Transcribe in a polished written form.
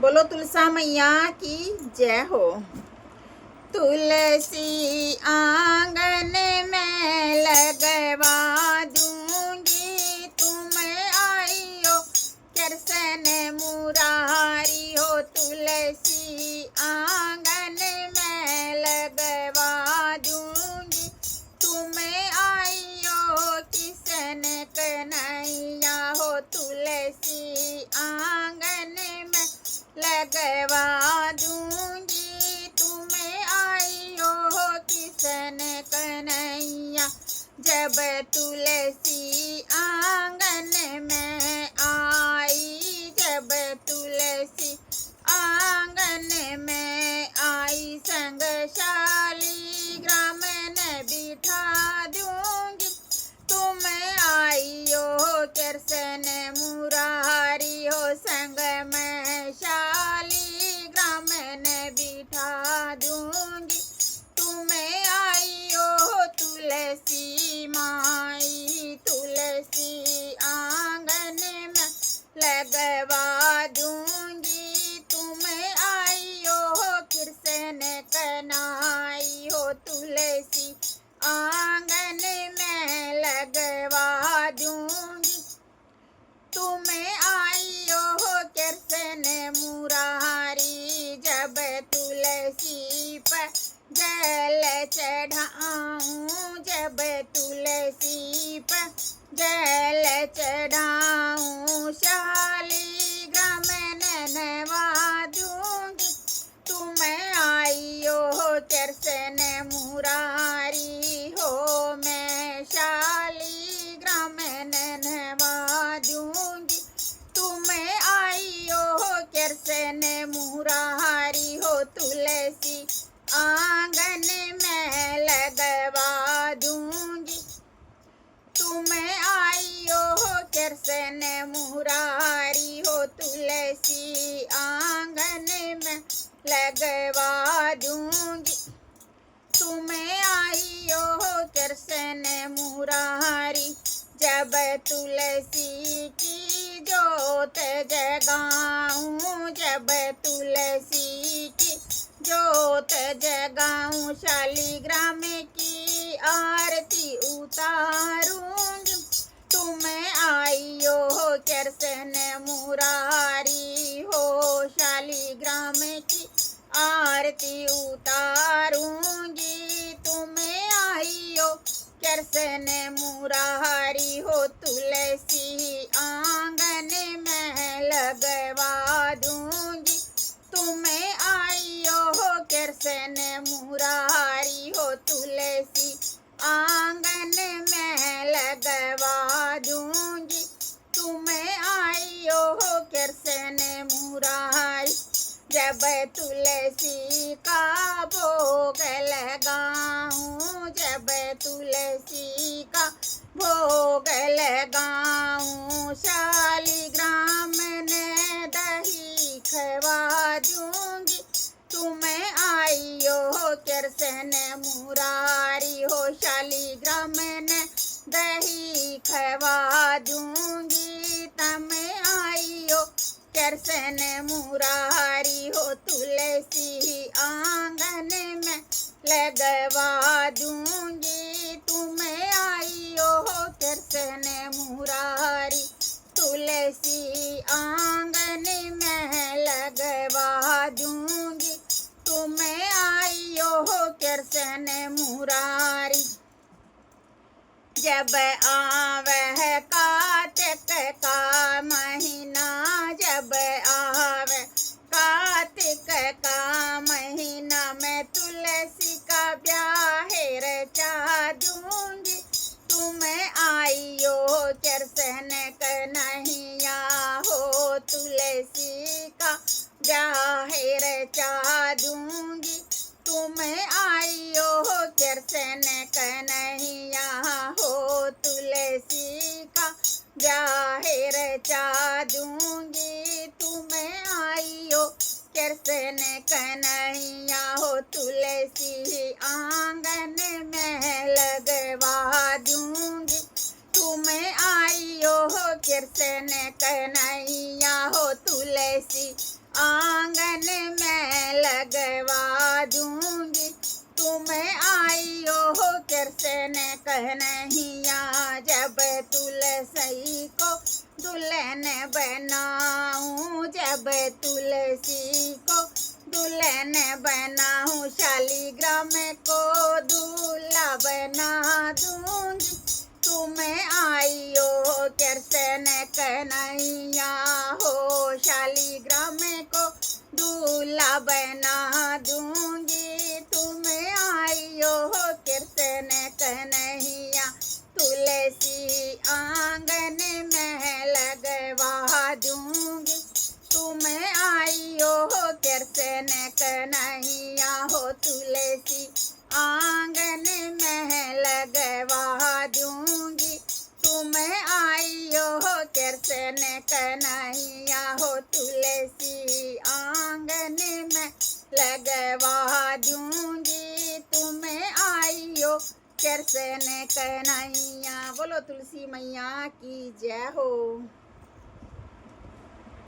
बोलो तुलसा मैया की जय हो। तुलसी आंगन में लगवा दूंगी, तुम आइयो कृष्ण मुरारी हो। तुलसी आंगन में लगवा दूंगी, तुम आइयो कृष्ण कन्हैया हो। तुलसी आंगन में लगवा दूंगी, तुम्हें आइयो कृष्ण कन्हैया। जब तुलसी आंगन में आई, जब तुलसी आंगन में आई, संग शालीग्राम ने बिठा दूंगी, तुम आइयो कृष्ण मुरारी हो। संग में शालीग्राम ने बिठा दूंगी, तुम आइयो तुलसी माई। तुलसी आंगन में लगवा दूंगी, तुम आइयो कृष्ण कन्हैया हो। तुलसी आंगन में लगवा दूंगी, तुम आइयो कृष्ण मुरारी। जब तुलसी पर जल चढ़ाऊं, जब तुलसी पर जल चढ़ाऊं, शालीग्राम नवा दूंगी, तुम आइयो कृष्ण मुरारी हो। मैं शालीग्राम नवा दूंगी, तुम आइयो कृष्ण मुरारी हो। तुलसी आंगन में लगवा दूंगी, तुम आइयो कृष्ण मुरारी हो। तुलसी आंगन में लगवा दूंगी, तुम आइयो कृष्ण मुरारी। जब तुलसी की जोत जगाऊं, जब तुलसी की जोत जगाऊं, शालीग्राम की आरती उतारूंगी, तुम आइयो कृष्ण मुरारी हो। शालीग्राम की आरती उतारूंगी, तुम आइयो कृष्ण मुरारी हो। तुलसी आंगन में लगवा दूंगी, तुम आइयो कृष्ण मुरारी हो। तुलसी आंगन में लगवा दूंगी, तुम आइयो कृष्ण मुरारी। जब तुलसी का भोग लगाऊं, जब तुलसी का भोग लगाऊं, शालीग्राम ने दही खवा दूंगी, तुम आइयो कृष्ण मुरारी हो। शालीग्राम ने दही खवा दूंगी, तुम आइयो कृष्ण मुरारी हो। तुलसी आंगन में लगवा दूंगी, तुम आइयो कृष्ण मुरारी। तुलसी आंगन में लगवा दूंगी, तुम आइयो कृष्ण मुरारी। जब आवह कार्तिक का महीना, जब आवह कार्तिक का महीना, मैं तुलसी का ब्याह रचा दूंगी, तुम आइयो कृष्ण कन्हैया हो। तुलसी का ब्याह रचा दूंगी, तुम आइयो कृष्ण कन्हैया हो। तुलसी का ब्याह रचा दूंगी, तुम आइयो कृष्ण कन्हैया हो। तुलसी आंगन में लगवा दूंगी, तुम आइयो कृष्ण कन्हैया हो। तुलसी आंगन में लगवा दूंगी। तुम्हें आइयो हो कृष्ण कन्हैया, जब तुलसी को दुल्हन बनाऊं, जब तुलसी को दुल्हन बनाऊं, शालिग्राम को दूल्हा बना दूंगी। तुम्हें आइयो कृष्ण कन्हैया हो, शालिग्राम को दूल्हा बना दूंगी। तुम्हें आइयो कृष्ण कन्हैया, तुलसी आंगन में लगवा दूंगी। तुम्हें आइयो कृष्ण कन्हैया हो, तुलसी आंगन में लगवा दूंगी। तुम्हें आइयो कृष्ण कन्हैया हो, तुलसी आंगन में लगवा दूंगी। तुम्हें आइयो कृष्ण कन्हैया। बोलो तुलसी मैया की जय हो।